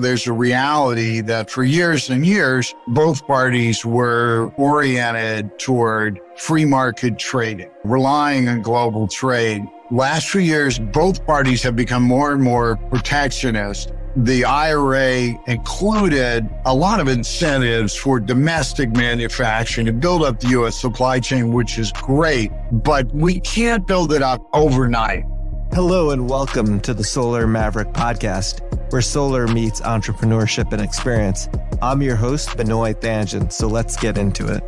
There's a reality that for years and years, both parties were oriented toward free market trading, relying on global trade. Last few years, both parties have become more and more protectionist. The IRA included a lot of incentives for domestic manufacturing to build up the U.S. supply chain, which is great, but we can't build it up overnight. Hello and welcome to the Solar Maverick Podcast, where solar meets entrepreneurship and experience. I'm your host, Benoy Thanjan, so let's get into it.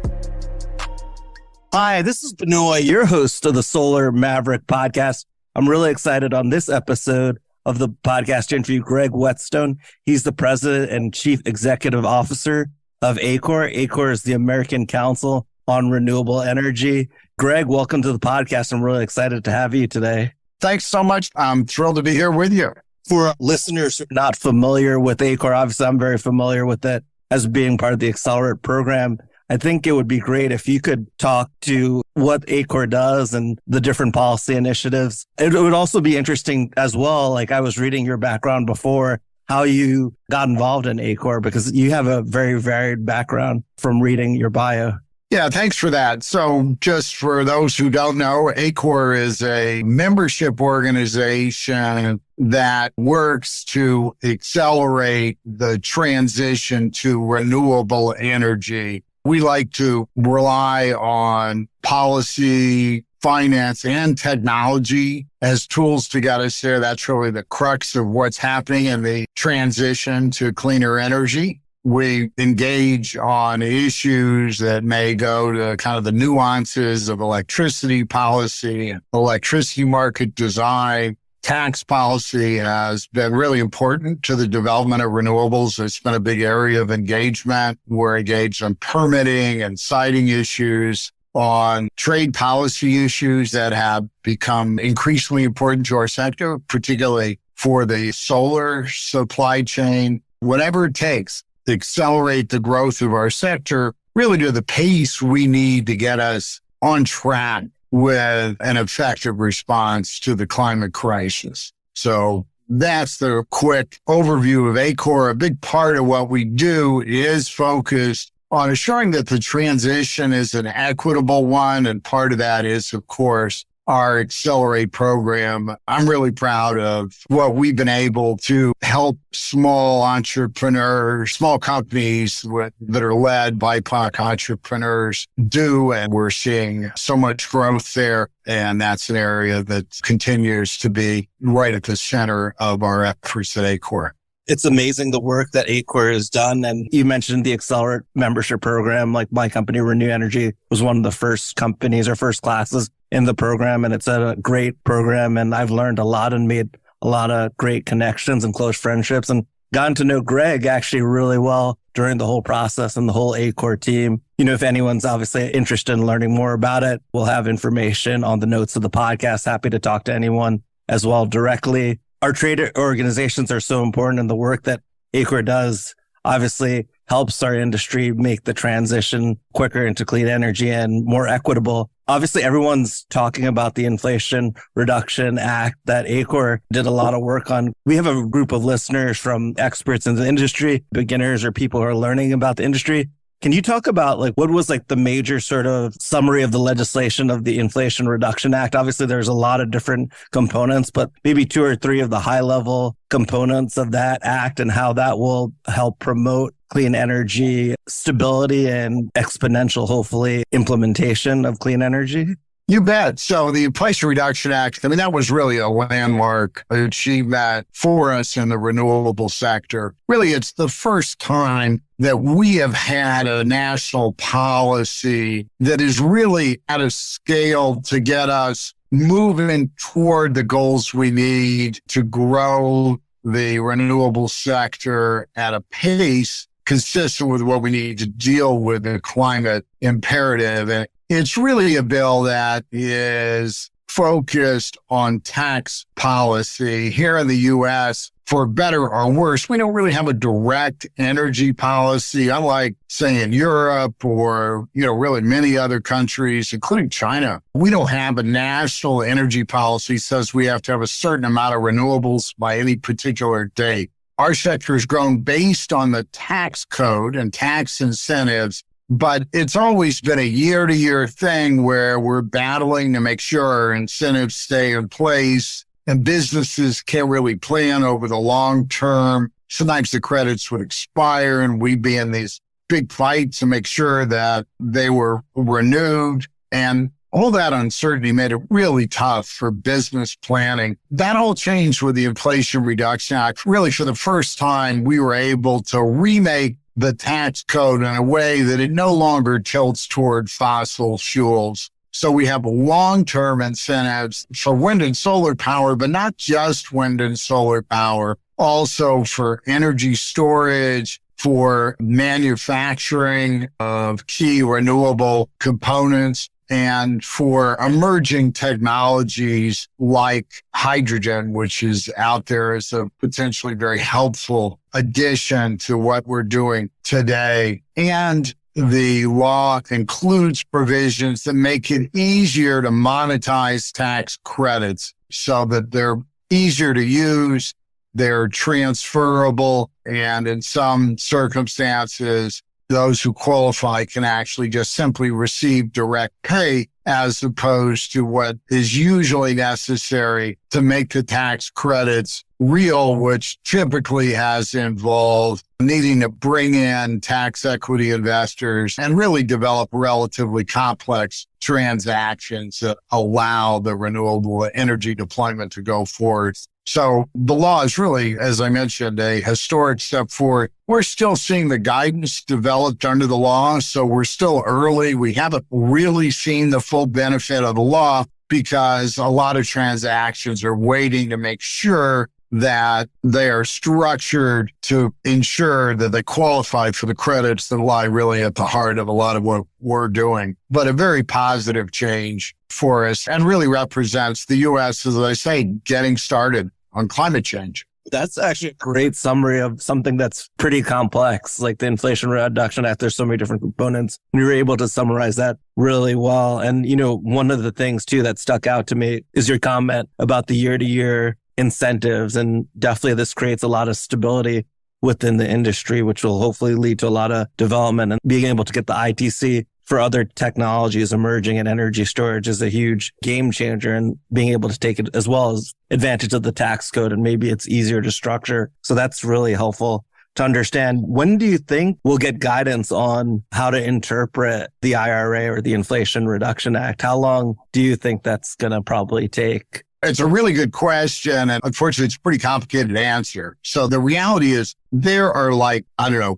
Hi, this is Benoy, your host of the Solar Maverick Podcast. I'm really excited on this episode of the podcast to interview Greg Wetstone. He's the president and chief executive officer of ACORE. ACORE is the American Council on Renewable Energy. Greg, welcome to the podcast. I'm really excited to have you today. Thanks so much. I'm thrilled to be here with you. For listeners who are not familiar with ACORE, obviously I'm very familiar with it as being part of the Accelerate program. I think it would be great if you could talk to what ACORE does and the different policy initiatives. It would also be interesting as well, like I was reading your background before, how you got involved in ACORE, because you have a very varied background from reading your bio. Yeah, thanks for that. So just for those who don't know, ACORE is a membership organization that works to accelerate the transition to renewable energy. We like to rely on policy, finance, and technology as tools to get us there. That's really the crux of what's happening in the transition to cleaner energy. We engage on issues that may go to kind of the nuances of electricity policy, electricity market design. Tax policy has been really important to the development of renewables. It's been a big area of engagement. We're engaged on permitting and siting issues, on trade policy issues that have become increasingly important to our sector, particularly for the solar supply chain. Whatever it takes to accelerate the growth of our sector, really to the pace we need to get us on track with an effective response to the climate crisis. So that's the quick overview of ACORE. A big part of what we do is focused on assuring that the transition is an equitable one. And part of that is, of course, our Accelerate program. I'm really proud of what we've been able to help small entrepreneurs, small companies that are led by BIPOC entrepreneurs do. And we're seeing so much growth there. And that's an area that continues to be right at the center of our efforts at ACORE. It's amazing the work that ACORE has done. And you mentioned the Accelerate membership program. Like my company, Reneu Energy, was one of the first companies or first classes in the program. And it's a great program. And I've learned a lot and made a lot of great connections and close friendships and gotten to know Greg actually really well during the whole process and the whole ACORE team. You know, if anyone's obviously interested in learning more about it, we'll have information on the notes of the podcast. Happy to talk to anyone as well directly. Our trader organizations are so important, and the work that ACORE does obviously helps our industry make the transition quicker into clean energy and more equitable. Obviously, everyone's talking about the Inflation Reduction Act that ACORE did a lot of work on. We have a group of listeners from experts in the industry, beginners or people who are learning about the industry. Can you talk about what was the major sort of summary of the legislation of the Inflation Reduction Act? Obviously, there's a lot of different components, but maybe two or three of the high level components of that act and how that will help promote clean energy stability and exponential, hopefully, implementation of clean energy. You bet. So the Inflation Reduction Act, that was really a landmark achievement for us in the renewable sector. Really, it's the first time that we have had a national policy that is really at a scale to get us moving toward the goals we need to grow the renewable sector at a pace consistent with what we need to deal with the climate imperative. And it's really a bill that is focused on tax policy here in the U.S. For better or worse. We don't really have a direct energy policy, unlike, say, in Europe or, really many other countries, including China. We don't have a national energy policy that says we have to have a certain amount of renewables by any particular date. our sector has grown based on the tax code and tax incentives, but it's always been a year-to-year thing where we're battling to make sure our incentives stay in place and businesses can't really plan over the long term. Sometimes the credits would expire and we'd be in these big fights to make sure that they were renewed. And all that uncertainty made it really tough for business planning. That all changed with the Inflation Reduction Act. Really, for the first time, we were able to remake the tax code in a way that it no longer tilts toward fossil fuels. So we have long-term incentives for wind and solar power, but not just wind and solar power, also for energy storage, for manufacturing of key renewable components, and for emerging technologies like hydrogen, which is out there as a potentially very helpful addition to what we're doing today. And the law includes provisions that make it easier to monetize tax credits so that they're easier to use, they're transferable, and in some circumstances, those who qualify can actually just simply receive direct pay as opposed to what is usually necessary to make the tax credits real, which typically has involved needing to bring in tax equity investors and really develop relatively complex transactions that allow the renewable energy deployment to go forward. So the law is really, as I mentioned, a historic step forward. We're still seeing the guidance developed under the law, so we're still early. We haven't really seen the full benefit of the law because a lot of transactions are waiting to make sure that they are structured to ensure that they qualify for the credits that lie really at the heart of a lot of what we're doing. But a very positive change for us and really represents the U.S., as I say, getting started on climate change. That's actually a great summary of something that's pretty complex, like the Inflation Reduction Act. There's so many different components. And you were able to summarize that really well. And, one of the things, too, that stuck out to me is your comment about the year-to-year incentives. And definitely this creates a lot of stability within the industry, which will hopefully lead to a lot of development. And being able to get the ITC for other technologies emerging in energy storage is a huge game changer, and being able to take it as well as advantage of the tax code, and maybe it's easier to structure. So that's really helpful to understand. When do you think we'll get guidance on how to interpret the IRA or the Inflation Reduction Act? How long do you think that's going to probably take? It's a really good question. And unfortunately, it's a pretty complicated answer. So the reality is there are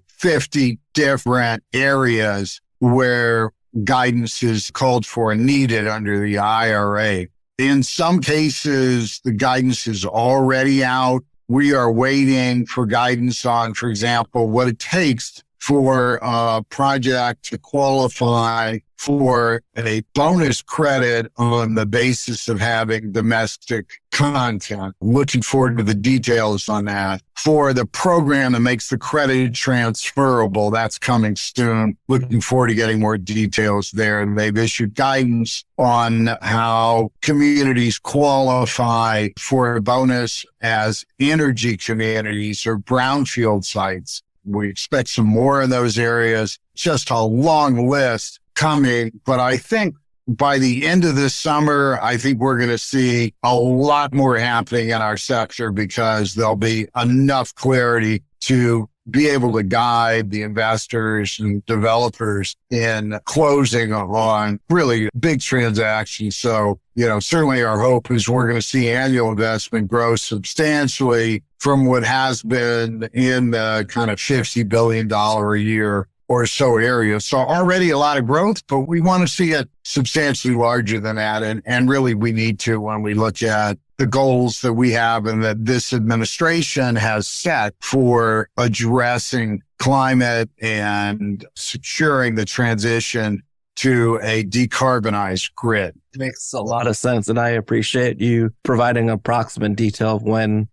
50 different areas where guidance is called for and needed under the IRA. In some cases, the guidance is already out. We are waiting for guidance on, for example, what it takes for a project to qualify for a bonus credit on the basis of having domestic content. Looking forward to the details on that. For the program that makes the credit transferable, that's coming soon. Looking forward to getting more details there. And they've issued guidance on how communities qualify for a bonus as energy communities or brownfield sites. We expect some more in those areas. Just a long list coming, but I think by the end of this summer, I think we're going to see a lot more happening in our sector because there'll be enough clarity to be able to guide the investors and developers in closing on really big transactions. So, certainly our hope is we're going to see annual investment grow substantially from what has been in the kind of $50 billion a year or so area. So already a lot of growth, but we want to see it substantially larger than that. And really we need to when we look at the goals that we have and that this administration has set for addressing climate and securing the transition to a decarbonized grid. It makes a lot of sense. And I appreciate you providing approximate detail of when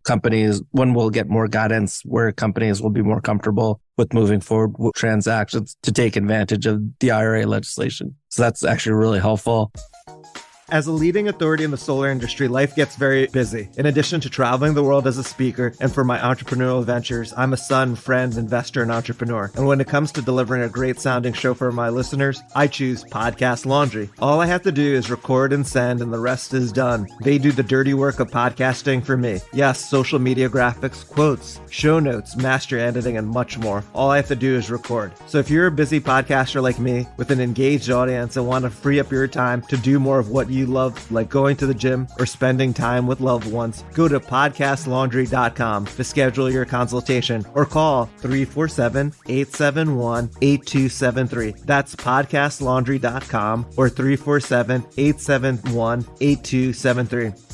we'll get more guidance, where companies will be more comfortable with moving forward with transactions to take advantage of the IRA legislation. So that's actually really helpful. As a leading authority in the solar industry, life gets very busy. In addition to traveling the world as a speaker and for my entrepreneurial ventures, I'm a son, friend, investor, and entrepreneur. And when it comes to delivering a great sounding show for my listeners, I choose Podcast Laundry. All I have to do is record and send, and the rest is done. They do the dirty work of podcasting for me. Yes, social media graphics, quotes, show notes, master editing, and much more. All I have to do is record. So if you're a busy podcaster like me with an engaged audience and want to free up your time to do more of what you love, like going to the gym or spending time with loved ones, go to podcastlaundry.com to schedule your consultation or call 347-871-8273. That's podcastlaundry.com or 347-871-8273.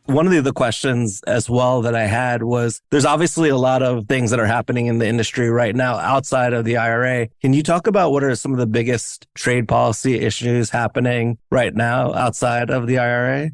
One of the other questions as well that I had was, there's obviously a lot of things that are happening in the industry right now outside of the IRA. Can you talk about what are some of the biggest trade policy issues happening right now outside of the IRA?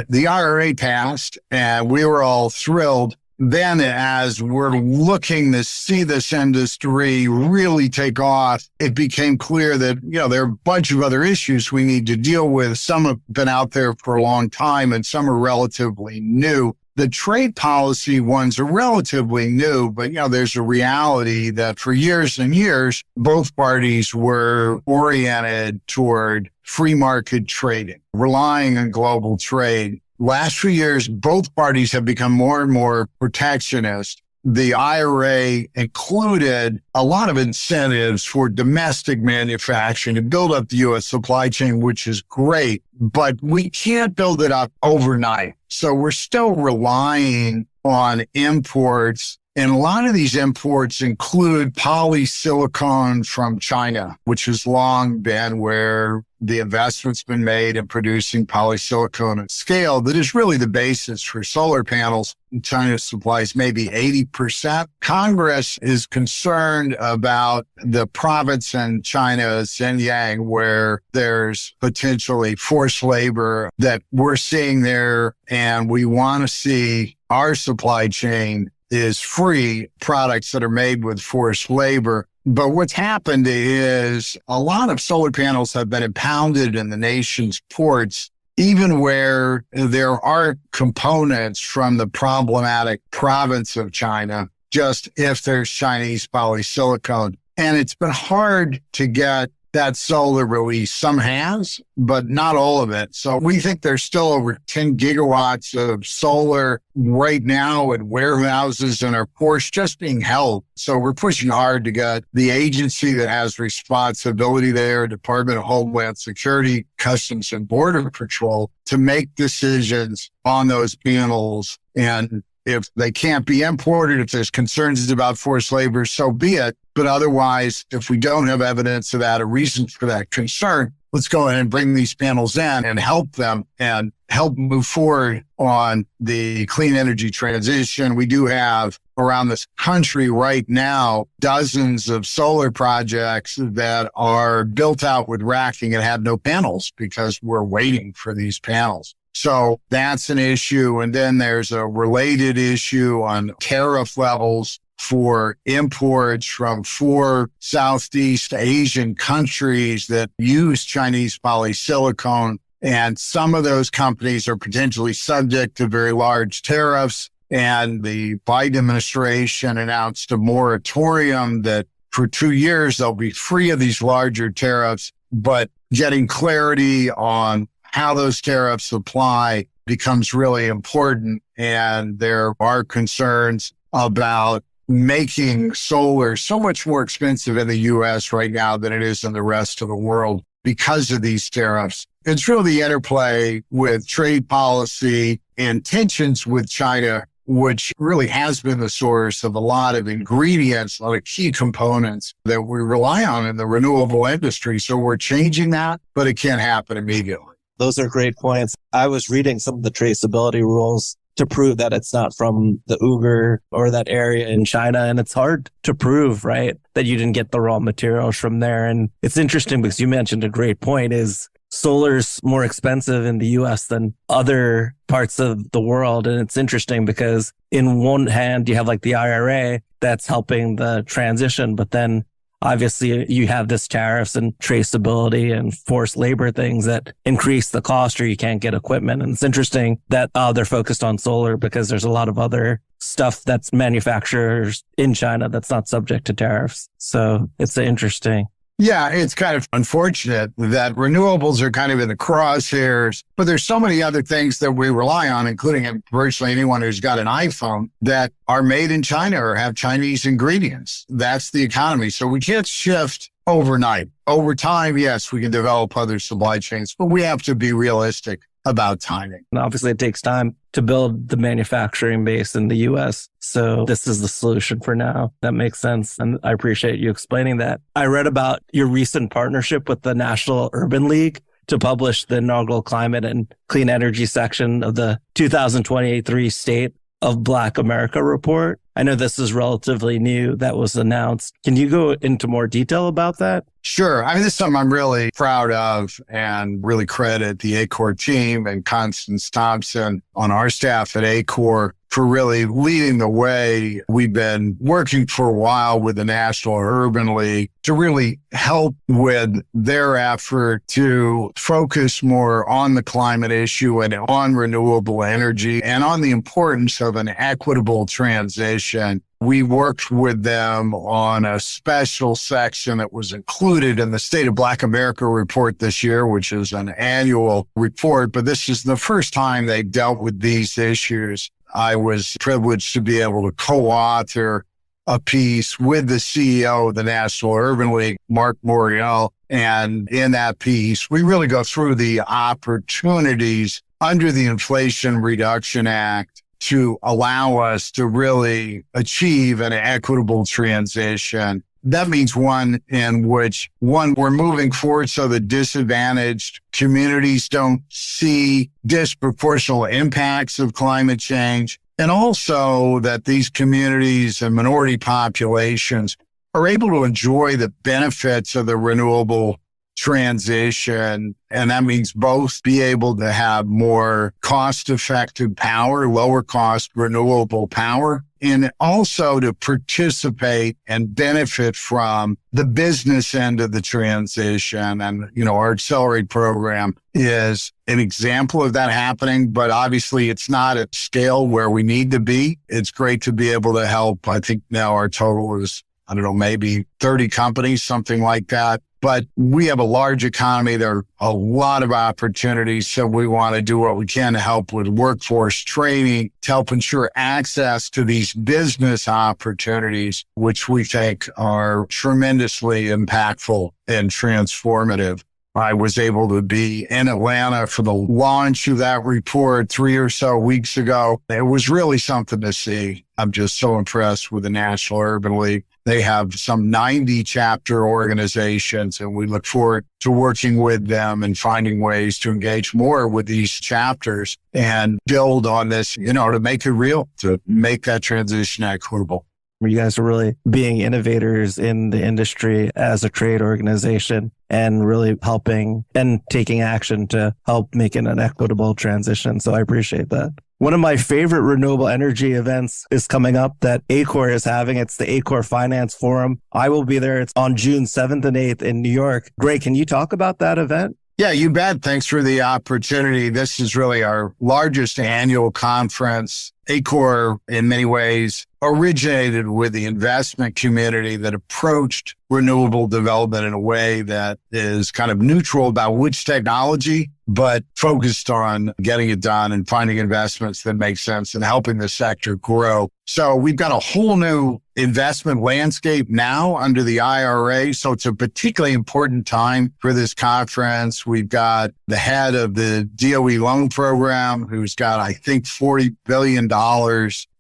The IRA passed and we were all thrilled. Then as we're looking to see this industry really take off, it became clear that, there are a bunch of other issues we need to deal with. Some have been out there for a long time and some are relatively new. The trade policy ones are relatively new, but, there's a reality that for years and years, both parties were oriented toward free market trading, relying on global trade. Last few years, both parties have become more and more protectionist. The IRA included a lot of incentives for domestic manufacturing to build up the U.S. supply chain, which is great, but we can't build it up overnight. So we're still relying on imports. And a lot of these imports include polysilicon from China, which has long been where the investment's been made in producing polysilicon at scale that is really the basis for solar panels. China supplies maybe 80%. Congress is concerned about the province in China, Xinjiang, where there's potentially forced labor that we're seeing there. And we want to see our supply chain is free products that are made with forced labor. But what's happened is a lot of solar panels have been impounded in the nation's ports, even where there are components from the problematic province of China, just if there's Chinese polysilicon. And it's been hard to get that solar release. Some has, but not all of it. So we think there's still over 10 gigawatts of solar right now in warehouses and our ports just being held. So we're pushing hard to get the agency that has responsibility there, Department of Homeland Security, Customs and Border Patrol, to make decisions on those panels. And if they can't be imported, if there's concerns about forced labor, so be it. But otherwise, if we don't have evidence of that, a reason for that concern, let's go ahead and bring these panels in and help them and help move forward on the clean energy transition. We do have around this country right now dozens of solar projects that are built out with racking and have no panels because we're waiting for these panels. So that's an issue. And then there's a related issue on tariff levels for imports from 4 Southeast Asian countries that use Chinese polysilicon. And some of those companies are potentially subject to very large tariffs. And the Biden administration announced a moratorium that for 2 years, they'll be free of these larger tariffs, but getting clarity on how those tariffs apply becomes really important. And there are concerns about making solar so much more expensive in the U.S. right now than it is in the rest of the world because of these tariffs. It's really the interplay with trade policy and tensions with China, which really has been the source of a lot of ingredients, a lot of key components that we rely on in the renewable industry. So we're changing that, but it can't happen immediately. Those are great points. I was reading some of the traceability rules to prove that it's not from the Uyghur or that area in China. And it's hard to prove, right, that you didn't get the raw materials from there. And it's interesting because you mentioned a great point is solar's more expensive in the US than other parts of the world. And it's interesting because in one hand, you have like the IRA that's helping the transition, but then obviously you have this tariffs and traceability and forced labor things that increase the cost or you can't get equipment. And it's interesting that they're focused on solar because there's a lot of other stuff that's manufacturers in China that's not subject to tariffs. So it's interesting. Yeah, it's kind of unfortunate that renewables are kind of in the crosshairs, but there's so many other things that we rely on, including virtually anyone who's got an iPhone, that are made in China or have Chinese ingredients. That's the economy. So we can't shift overnight. Over time, yes, we can develop other supply chains, but we have to be realistic about timing. And obviously, it takes time to build the manufacturing base in the US. So this is the solution for now. That makes sense. And I appreciate you explaining that. I read about your recent partnership with the National Urban League to publish the inaugural climate and clean energy section of the 2023 State of Black America report. I know this is relatively new that was announced. Can you go into more detail about that? Sure. I mean, this is something I'm really proud of and really credit the ACORE team and Constance Thompson on our staff at ACORE for really leading the way. We've been working for a while with the National Urban League to really help with their effort to focus more on the climate issue and on renewable energy and on the importance of an equitable transition. We worked with them on a special section that was included in the State of Black America report this year, which is an annual report, but this is the first time they dealt with these issues. I was privileged to be able to co-author a piece with the CEO of the National Urban League, Mark Morial. And in that piece, we really go through the opportunities under the Inflation Reduction Act to allow us to really achieve an equitable transition. That means one in which, we're moving forward so that disadvantaged communities don't see disproportional impacts of climate change, and also that these communities and minority populations are able to enjoy the benefits of the renewable transition. And that means both be able to have more cost-effective power, lower cost renewable power, and also to participate and benefit from the business end of the transition. And, our Accelerate program is an example of that happening, but obviously it's not at scale where we need to be. It's great to be able to help. I think now our total is, maybe 30 companies, something like that. But we have a large economy. There are a lot of opportunities. So we want to do what we can to help with workforce training, to help ensure access to these business opportunities, which we think are tremendously impactful and transformative. I was able to be in Atlanta for the launch of that report 3 or so weeks ago. It was really something to see. I'm just so impressed with the National Urban League. They have some 90 chapter organizations, and we look forward to working with them and finding ways to engage more with these chapters and build on this, to make it real, to make that transition equitable. You guys are really being innovators in the industry as a trade organization and really helping and taking action to help make it an equitable transition. So I appreciate that. One of my favorite renewable energy events is coming up that ACORE is having. It's the ACORE Finance Forum. I will be there. It's on June 7th and 8th in New York. Greg, can you talk about that event? Yeah, you bet. Thanks for the opportunity. This is really our largest annual conference. ACORE, in many ways, originated with the investment community that approached renewable development in a way that is kind of neutral about which technology, but focused on getting it done and finding investments that make sense and helping the sector grow. So we've got a whole new investment landscape now under the IRA. So it's a particularly important time for this conference. We've got the head of the DOE loan program, who's got, I think, $40 billion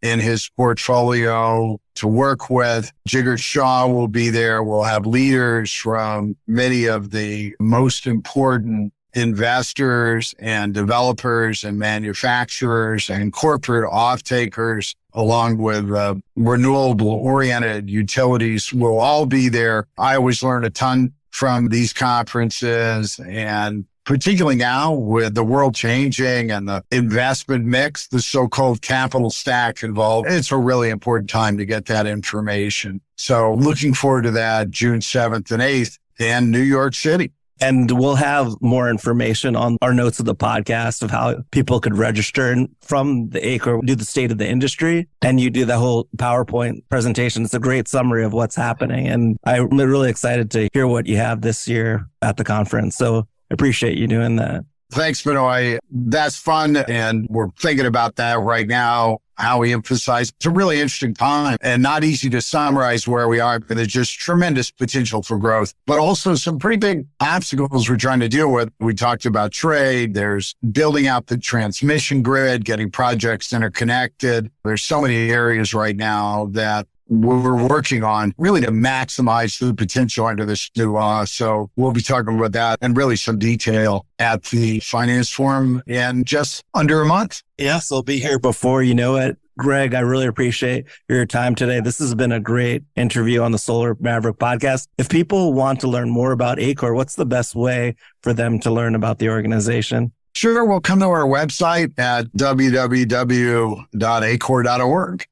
in his portfolio to work with. Jigar Shah will be there. We'll have leaders from many of the most important investors and developers and manufacturers and corporate off-takers, along with renewable-oriented utilities, will all be there. I always learn a ton from these conferences, and particularly now with the world changing and the investment mix, the so-called capital stack involved, it's a really important time to get that information. So looking forward to that June 7th and 8th in New York City. And we'll have more information on our notes of the podcast of how people could register. And from the ACORE, do the state of the industry, and you do the whole PowerPoint presentation. It's a great summary of what's happening. And I'm really excited to hear what you have this year at the conference. So I appreciate you doing that. Thanks, Benoy. That's fun. And we're thinking about that right now, how we emphasize. It's a really interesting time and not easy to summarize where we are, but there's just tremendous potential for growth, but also some pretty big obstacles we're trying to deal with. We talked about trade. There's building out the transmission grid, getting projects interconnected. There's so many areas right now that we're working on really to maximize the potential under this new law. So we'll be talking about that in really some detail at the Finance Forum in just under a month. Yes, I'll be here before you know it. Greg, I really appreciate your time today. This has been a great interview on the Solar Maverick podcast. If people want to learn more about ACORE, what's the best way for them to learn about the organization? Sure. We'll come to our website at www.acore.org,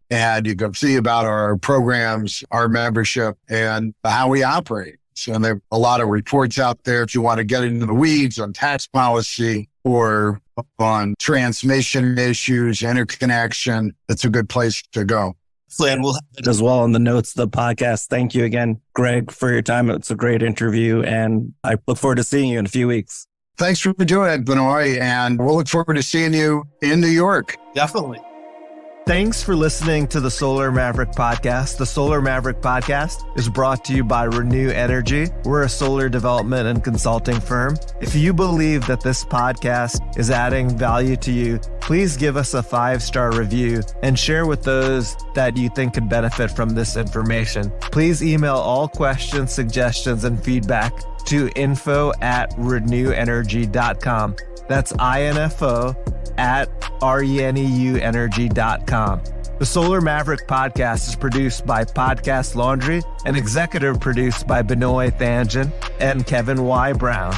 and you can see about our programs, our membership, and how we operate. So there are a lot of reports out there if you want to get into the weeds on tax policy or on transmission issues, interconnection. It's a good place to go. And we'll have it as well in the notes of the podcast. Thank you again, Greg, for your time. It's a great interview, and I look forward to seeing you in a few weeks. Thanks for doing it, Benoy, and we'll look forward to seeing you in New York. Definitely. Thanks for listening to the Solar Maverick Podcast. The Solar Maverick Podcast is brought to you by Reneu Energy. We're a solar development and consulting firm. If you believe that this podcast is adding value to you, please give us a 5-star review and share with those that you think could benefit from this information. Please email all questions, suggestions, and feedback to info@reneuenergy.com. That's info@reneuenergy.com. The Solar Maverick Podcast is produced by Podcast Laundry and executive produced by Benoy Thanjan and Kevin Y. Brown.